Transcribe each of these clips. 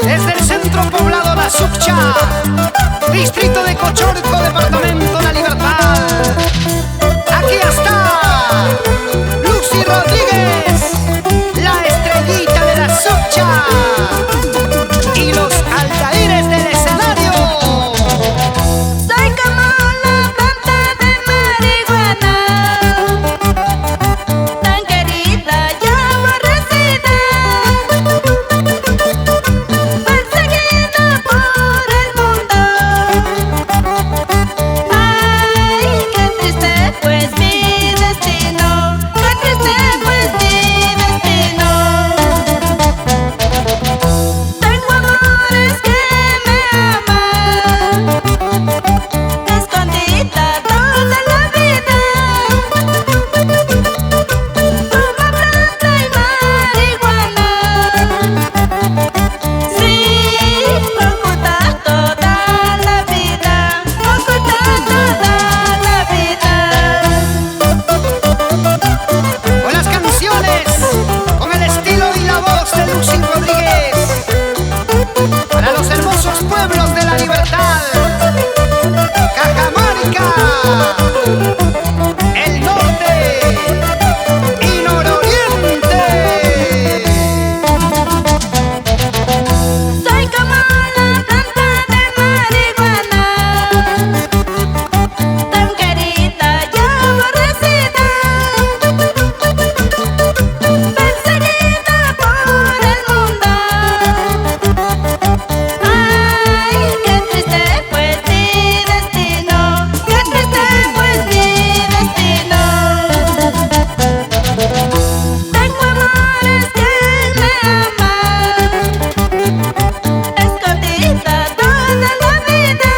Desde el centro poblado La Succha, distrito de Cochorco, departamento La Libertad. Aquí está Lucy Rodríguez, la estrellita de La Succha, y los altaires del escenario. Soy como la planta de marihuana, tan querida y aborrecida, perseguida por el mundo. Ay, qué triste pues mi destino, qué triste pues mi destino. Tengo amores que me aman, escondida toda la vida, como planta y marihuana. Sí, oculta toda la vida, oculta toda la vida. Con las canciones, con el estilo y la voz de Lucy Rodríguez, para los hermosos pueblos de La Libertad, Cajamarca, el norte y nororiente. Soy como la planta de marihuana, tan querida y aborrecida, perseguida por el mundo. Ay, qué triste pues mi destino, qué triste pues mi destino. Tengo amores que me aman, escondida toda la vida,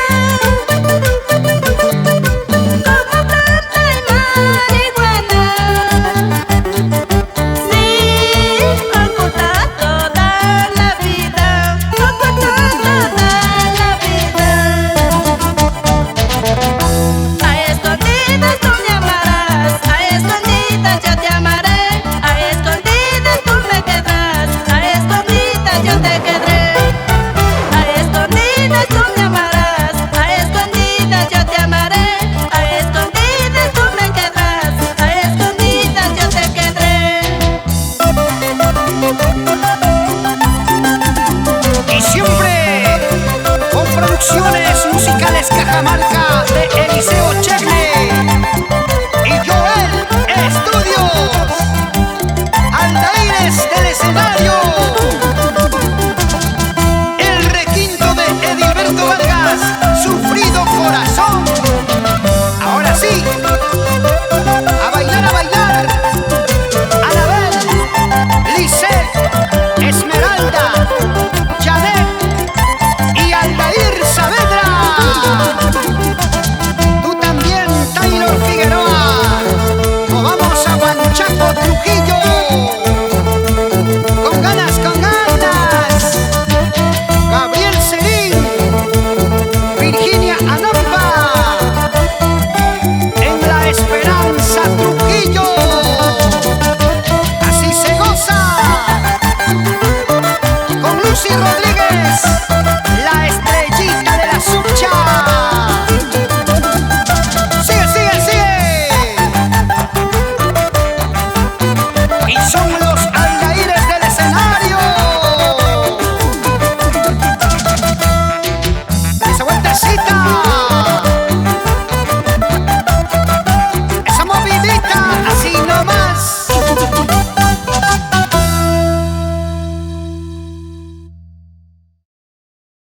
como planta y marihuana. Sí, oculta toda la vida, oculta toda la vida. A escondidas tú me amarás, a escondidas yo te amaré, a escondidas tú me quedarás, a escondidas yo te quedaré. A escondidas tú me amarás, a escondidas yo te amaré, a escondidas tú me quedarás, a escondidas yo te quedaré. Y siempre con producciones musicales Cajamarca de Eliseo Chegne y Joel Estudios, altaires del escenario, el requinto de Edilberto Vargas, Sufrido Corazón. Ahora sí, a bailar, a bailar. Anabel, Lisette, Esmeralda, Janet y Aldair Saavedra. Tú también, Taylor Figueroa. Nos vamos a Huanchaco, Trujillo. Con ganas, con ganas. Gabriel Serín, Virginia Anampa. En La Esperanza, Trujillo. Así se goza.